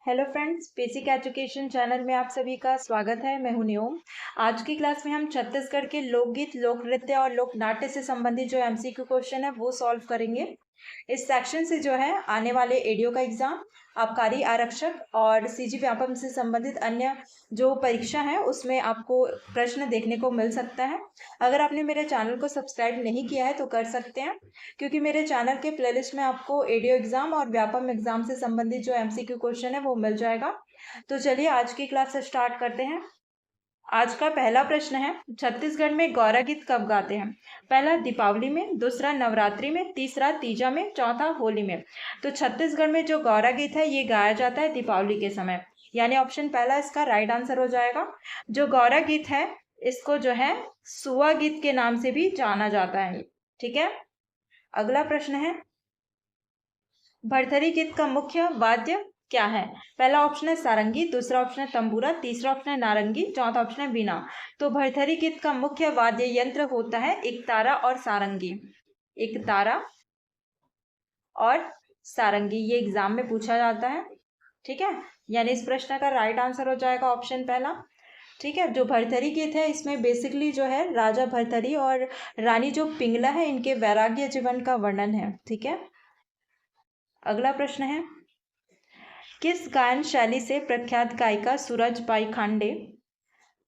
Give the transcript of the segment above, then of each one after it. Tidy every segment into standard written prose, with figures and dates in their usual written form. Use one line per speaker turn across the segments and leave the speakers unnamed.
Hello friends, basic education channel में आप सभी का स्वागत है। मैं हूं न्योम। आज की क्लास में हम छत्तीसगढ़ के लोकगीत, लोक नृत्य और लोक नाट्य से संबंधित जो एमसीक्यू क्वेश्चन है वो सॉल्व करेंगे। इस सेक्शन से जो है आने वाले एडीओ का एग्जाम, आबकारी आरक्षक और सीजी व्यापम से संबंधित अन्य जो परीक्षा है उसमें आपको प्रश्न देखने को मिल सकता है। अगर आपने मेरे चैनल को सब्सक्राइब नहीं किया है तो कर सकते हैं, क्योंकि मेरे चैनल के प्लेलिस्ट में आपको एडीओ एग्जाम और व्यापम एग्जाम से संबंधित जो एमसीक्यू क्वेश्चन है वो मिल जाएगा। तो चलिए आज की क्लास स्टार्ट करते हैं। आज का पहला प्रश्न है, छत्तीसगढ़ में गौरा गीत कब गाते हैं? पहला दीपावली में, दूसरा नवरात्रि में, तीसरा तीजा में, चौथा होली में। तो छत्तीसगढ़ में जो गौरा गीत है ये गाया जाता है दीपावली के समय, यानी ऑप्शन पहला इसका राइट आंसर हो जाएगा। जो गौरा गीत है इसको जो है सुआ गीत के नाम से भी जाना जाता है। ठीक है, अगला प्रश्न है, भरथरी गीत का मुख्य वाद्य क्या है? पहला ऑप्शन है सारंगी, दूसरा ऑप्शन है तंबूरा, तीसरा ऑप्शन है नारंगी, चौथा ऑप्शन है बीना। तो भरथरी गीत का मुख्य वाद्य यंत्र होता है एक तारा और सारंगी। एक तारा और सारंगी, ये एग्जाम में पूछा जाता है। ठीक है, यानी इस प्रश्न का राइट आंसर हो जाएगा ऑप्शन पहला। ठीक है, जो भरथरी गीत है इसमें बेसिकली जो है राजा भरथरी और रानी जो पिंगला है इनके वैराग्य जीवन का वर्णन है। ठीक है, अगला प्रश्न है, किस गायन शैली से प्रख्यात गायिका सूरजबाई खांडे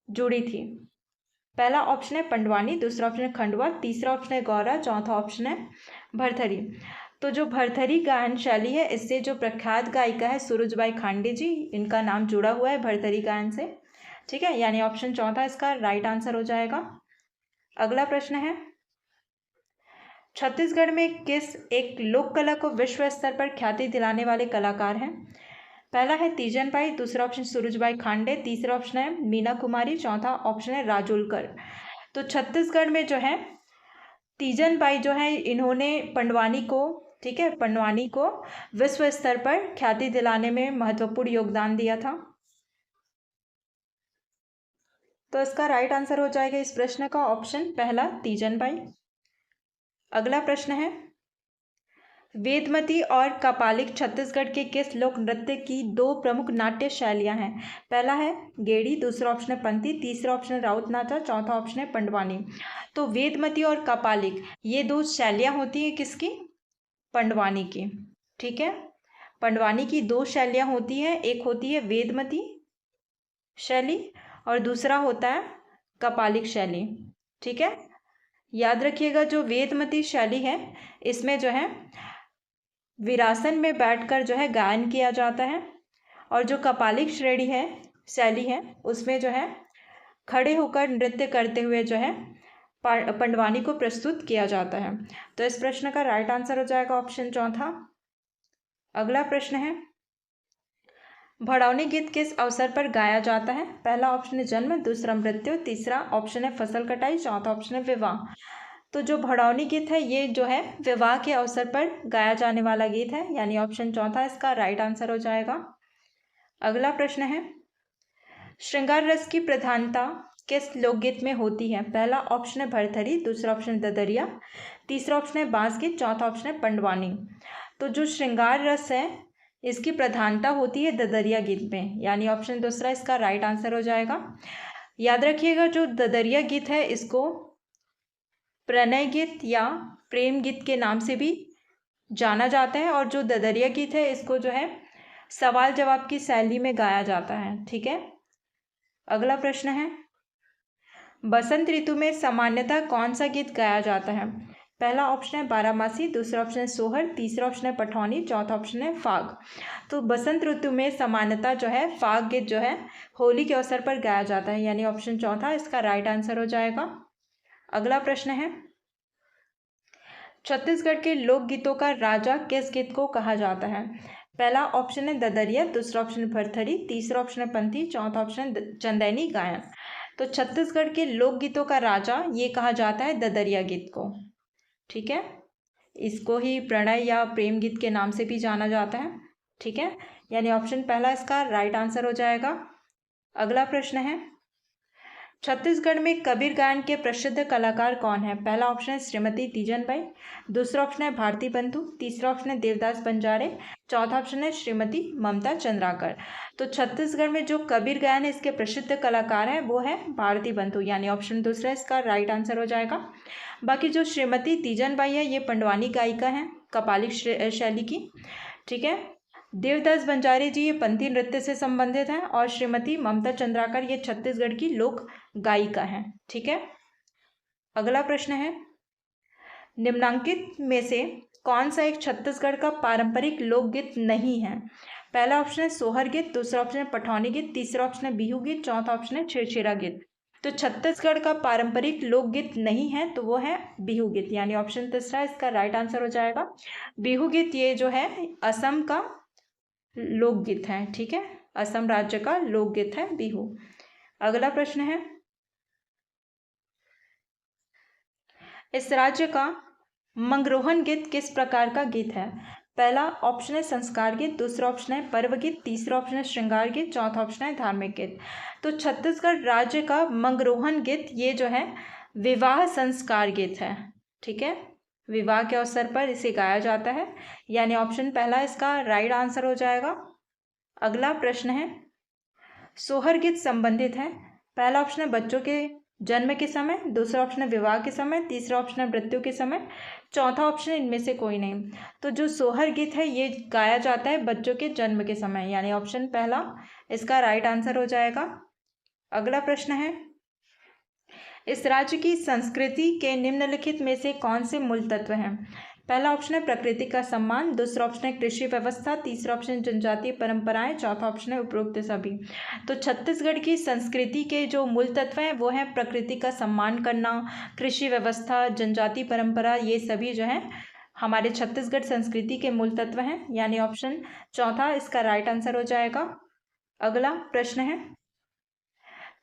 जुड़ी थी? पहला ऑप्शन है पंडवानी, दूसरा ऑप्शन है खंडवा, तीसरा ऑप्शन है गौरा, चौथा ऑप्शन है भरथरी। तो जो भरथरी गायन शैली है इससे जो प्रख्यात गायिका है सूरजबाई खांडे जी, इनका नाम जुड़ा हुआ है भरथरी गायन से। ठीक है, यानी ऑप्शन चौथा इसका राइट आंसर हो जाएगा। अगला प्रश्न है, छत्तीसगढ़ में किस एक लोक कला को विश्व स्तर पर ख्याति दिलाने वाले कलाकार हैं? पहला है तीजन बाई, दूसरा ऑप्शन सूरजबाई खांडे, तीसरा ऑप्शन है मीना कुमारी, चौथा ऑप्शन है राजूलकर। तो छत्तीसगढ़ में जो है तीजन बाई जो है इन्होंने पंडवानी को, ठीक है, पंडवानी को विश्व स्तर पर ख्याति दिलाने में महत्वपूर्ण योगदान दिया था। तो इसका राइट आंसर हो जाएगा इस प्रश्न का ऑप्शन पहला तीजन बाई। अगला प्रश्न है, वेदमती और कपालिक छत्तीसगढ़ के किस लोक नृत्य की दो प्रमुख नाट्य शैलियां हैं? पहला है गेड़ी, दूसरा ऑप्शन है पंथी, तीसरा ऑप्शन है राउत नाचा, चौथा ऑप्शन है पंडवानी। तो वेदमती और कपालिक ये दो शैलियां होती है किसकी? पंडवानी की। ठीक है, पंडवानी की दो शैलियां होती हैं, एक होती है वेदमती शैली और दूसरा होता है कपालिक शैली। ठीक है, याद रखिएगा जो वेदमती शैली है इसमें जो है विरासन में बैठकर जो है गायन किया जाता है, और जो कपालिक श्रेणी है, शैली है, उसमें जो है खड़े होकर नृत्य करते हुए जो है पंडवानी को प्रस्तुत किया जाता है। तो इस प्रश्न का राइट आंसर हो जाएगा ऑप्शन चौथा। अगला प्रश्न है, भड़ौनी गीत किस अवसर पर गाया जाता है? पहला ऑप्शन है जन्म, दूसरा मृत्यु, तीसरा ऑप्शन है फसल कटाई, चौथा ऑप्शन है विवाह। तो जो भड़ौनी गीत है ये जो है विवाह के अवसर पर गाया जाने वाला गीत है, यानी ऑप्शन चौथा इसका राइट आंसर हो जाएगा। अगला प्रश्न है, श्रृंगार रस की प्रधानता किस लोकगीत में होती है? पहला ऑप्शन है भरथरी, दूसरा ऑप्शन है ददरिया, तीसरा ऑप्शन है बांस गीत, चौथा ऑप्शन है पंडवानी। तो जो श्रृंगार रस है इसकी प्रधानता होती है ददरिया गीत में, यानी ऑप्शन दूसरा इसका राइट आंसर हो जाएगा। याद रखिएगा जो ददरिया गीत है इसको प्रणय गीत या प्रेम गीत के नाम से भी जाना जाता है, और जो ददरिया गीत है इसको जो है सवाल जवाब की शैली में गाया जाता है। ठीक है, अगला प्रश्न है, बसंत ऋतु में सामान्यतः कौन सा गीत गाया जाता है? पहला ऑप्शन है बारामासी, दूसरा ऑप्शन है सोहर, तीसरा ऑप्शन है पठौनी, चौथा ऑप्शन है फाग। तो बसंत ऋतु में सामान्यतः जो है फाग गीत जो है होली के अवसर पर गाया जाता है, यानी ऑप्शन चौथा इसका राइट आंसर हो जाएगा। अगला प्रश्न है, छत्तीसगढ़ के लोकगीतों का राजा किस गीत को कहा जाता है? पहला ऑप्शन है ददरिया, दूसरा ऑप्शन है भरथरी, तीसरा ऑप्शन है पंथी, चौथा ऑप्शन है चंदैनी गायन। तो छत्तीसगढ़ के लोकगीतों का राजा ये कहा जाता है ददरिया गीत को। ठीक है, इसको ही प्रणय या प्रेम गीत के नाम से भी जाना जाता है। ठीक है, यानी ऑप्शन पहला इसका राइट आंसर हो जाएगा। अगला प्रश्न है, छत्तीसगढ़ में कबीर गायन के प्रसिद्ध कलाकार कौन है? पहला ऑप्शन है श्रीमती तीजन बाई, दूसरा ऑप्शन है भारती बंधु, तीसरा ऑप्शन है देवदास बंजारे, चौथा ऑप्शन है श्रीमती ममता चंद्राकर। तो छत्तीसगढ़ में जो कबीर गायन है इसके प्रसिद्ध कलाकार हैं वो है भारती बंधु, यानी ऑप्शन दूसरा इसका राइट आंसर हो जाएगा। बाकी जो श्रीमती तीजन बाई है ये पंडवानी गायिका हैं कपालिक शैली की, ठीक है। देवदास बंजारे जी ये पंथी नृत्य से संबंधित हैं और श्रीमती ममता चंद्राकर ये छत्तीसगढ़ की लोक गायिका हैं, ठीक है। अगला प्रश्न है, निम्नांकित में से कौन सा एक छत्तीसगढ़ का पारंपरिक लोकगीत नहीं है? पहला ऑप्शन है सोहर गीत, दूसरा ऑप्शन है पठौनी गीत, तीसरा ऑप्शन है बिहू गीत, चौथा ऑप्शन है छेरछेरा गीत। तो छत्तीसगढ़ का पारंपरिक लोकगीत नहीं है तो वो है बिहू गीत, यानी ऑप्शन तीसरा इसका राइट आंसर हो जाएगा। बिहू गीत ये जो है असम का लोकगीत है, ठीक है, असम राज्य का लोकगीत है बिहू। अगला प्रश्न है, इस राज्य का मंगरोहन गीत किस प्रकार का गीत है? पहला ऑप्शन है संस्कार गीत, दूसरा ऑप्शन है पर्व गीत, तीसरा ऑप्शन है श्रृंगार गीत, चौथा ऑप्शन है धार्मिक गीत। तो छत्तीसगढ़ राज्य का मंगरोहन गीत ये जो है विवाह संस्कार गीत है, ठीक है, विवाह के अवसर पर इसे गाया जाता है, यानी ऑप्शन पहला इसका राइट आंसर हो जाएगा। अगला प्रश्न है, सोहर गीत संबंधित है, पहला ऑप्शन है बच्चों के जन्म के समय, दूसरा ऑप्शन है विवाह के समय, तीसरा ऑप्शन है मृत्यु के समय, चौथा ऑप्शन है इनमें से कोई नहीं। तो जो सोहर गीत है ये गाया जाता है बच्चों के जन्म के समय, यानी ऑप्शन पहला इसका राइट आंसर हो जाएगा। अगला प्रश्न है, इस राज्य की संस्कृति के निम्नलिखित में से कौन से मूल तत्व हैं? पहला ऑप्शन है प्रकृति का सम्मान, दूसरा ऑप्शन है कृषि व्यवस्था, तीसरा ऑप्शन है जनजातीय परंपराएं, चौथा ऑप्शन है उपरोक्त सभी। तो छत्तीसगढ़ की संस्कृति के जो मूल तत्व हैं वो हैं प्रकृति का सम्मान करना, कृषि व्यवस्था, जनजातीय परंपरा, ये सभी जो है हमारे छत्तीसगढ़ संस्कृति के मूल तत्व हैं, यानी ऑप्शन चौथा इसका राइट आंसर हो जाएगा। अगला प्रश्न है,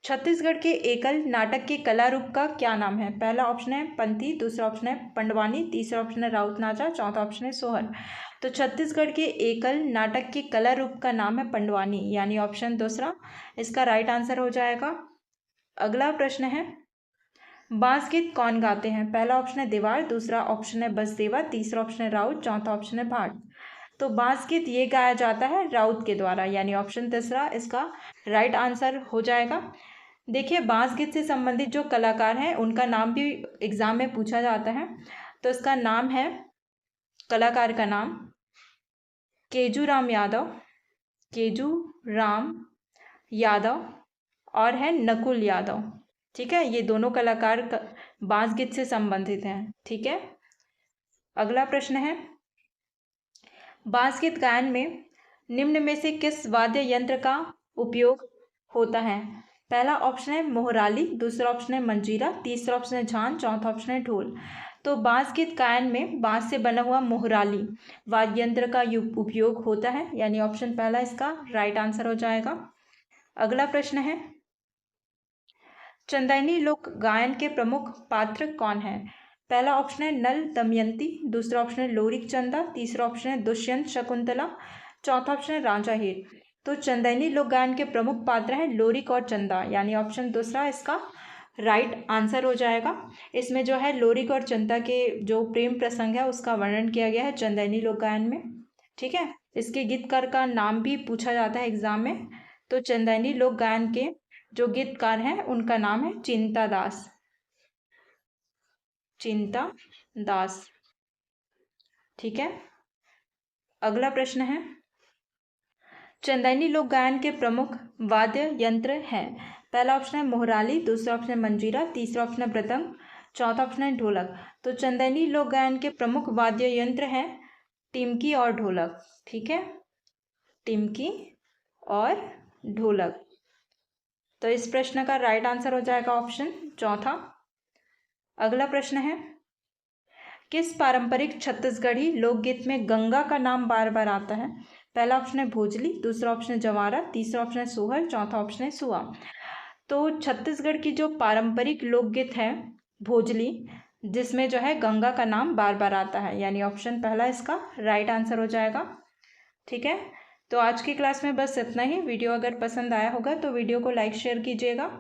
छत्तीसगढ़ के एकल नाटक के कला रूप का क्या नाम है? पहला ऑप्शन है पंथी, दूसरा ऑप्शन है पंडवानी, तीसरा ऑप्शन है राउत नाचा, चौथा ऑप्शन है सोहर। तो छत्तीसगढ़ के एकल नाटक के कला रूप का नाम है पंडवानी, यानी ऑप्शन दूसरा इसका राइट आंसर हो जाएगा। अगला प्रश्न है, बांस गीत कौन गाते हैं? पहला ऑप्शन है देवार, दूसरा ऑप्शन है बसदेवा, तीसरा ऑप्शन है राउत, चौथा ऑप्शन है भाट। तो बांस गीत ये गाया जाता है राउत के द्वारा, यानी ऑप्शन तीसरा इसका राइट आंसर हो जाएगा। देखिए बांस गीत से संबंधित जो कलाकार हैं उनका नाम भी एग्जाम में पूछा जाता है, तो इसका नाम है, कलाकार का नाम केजू राम यादव और है नकुल यादव, ठीक है, ये दोनों कलाकार बांस गीत से संबंधित हैं, ठीक है। अगला प्रश्न है, बांस गीत गायन में निम्न में से किस वाद्य यंत्र का उपयोग होता है? पहला ऑप्शन है मोहराली, दूसरा ऑप्शन है मंजीरा, तीसरा ऑप्शन है झान, चौथा ऑप्शन है ढोल। तो बांस गीत गायन में बांस से बना हुआ मोहराली वाद्य यंत्र का उपयोग होता है, यानी ऑप्शन पहला इसका राइट आंसर हो जाएगा। अगला प्रश्न है, चंदैनी लोक गायन के प्रमुख पात्र कौन है? पहला ऑप्शन है नल दमयंती, दूसरा ऑप्शन है लोरिक चंदा, तीसरा ऑप्शन है दुष्यंत शकुंतला, चौथा ऑप्शन है राजा हीर। तो चंदैनी लोक गायन के प्रमुख पात्र हैं लोरिक और चंदा, यानी ऑप्शन दूसरा इसका राइट आंसर हो जाएगा। इसमें जो है लोरिक और चंदा के जो प्रेम प्रसंग है उसका वर्णन किया गया है चंदैनी लोक गायन में, ठीक है। इसके गीतकार का नाम भी पूछा जाता है एग्जाम में, तो चंदैनी लोक गायन के जो गीतकार हैं उनका नाम है चिंता दास, ठीक है। अगला प्रश्न है, चंदैनी लोक गायन के प्रमुख वाद्य यंत्र हैं। पहला ऑप्शन है मोहराली, दूसरा ऑप्शन है मंजीरा, तीसरा ऑप्शन है मृदंग, चौथा ऑप्शन है ढोलक। तो चंदैनी लोक गायन के प्रमुख वाद्य यंत्र हैं टिमकी और ढोलक, ठीक है, टिमकी और ढोलक। तो इस प्रश्न का राइट आंसर हो जाएगा ऑप्शन चौथा। अगला प्रश्न है, किस पारंपरिक छत्तीसगढ़ी लोकगीत में गंगा का नाम बार बार आता है? पहला ऑप्शन है भोजली, दूसरा ऑप्शन है जवारा, तीसरा ऑप्शन है सोहर, चौथा ऑप्शन है सुआ। तो छत्तीसगढ़ की जो पारंपरिक लोकगीत है भोजली, जिसमें जो है गंगा का नाम बार बार आता है, यानी ऑप्शन पहला इसका राइट आंसर हो जाएगा, ठीक है। तो आज की क्लास में बस इतना ही। वीडियो अगर पसंद आया होगा तो वीडियो को लाइक शेयर कीजिएगा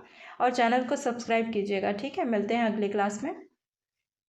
और चैनल को सब्सक्राइब कीजिएगा, ठीक है। मिलते हैं अगली क्लास में।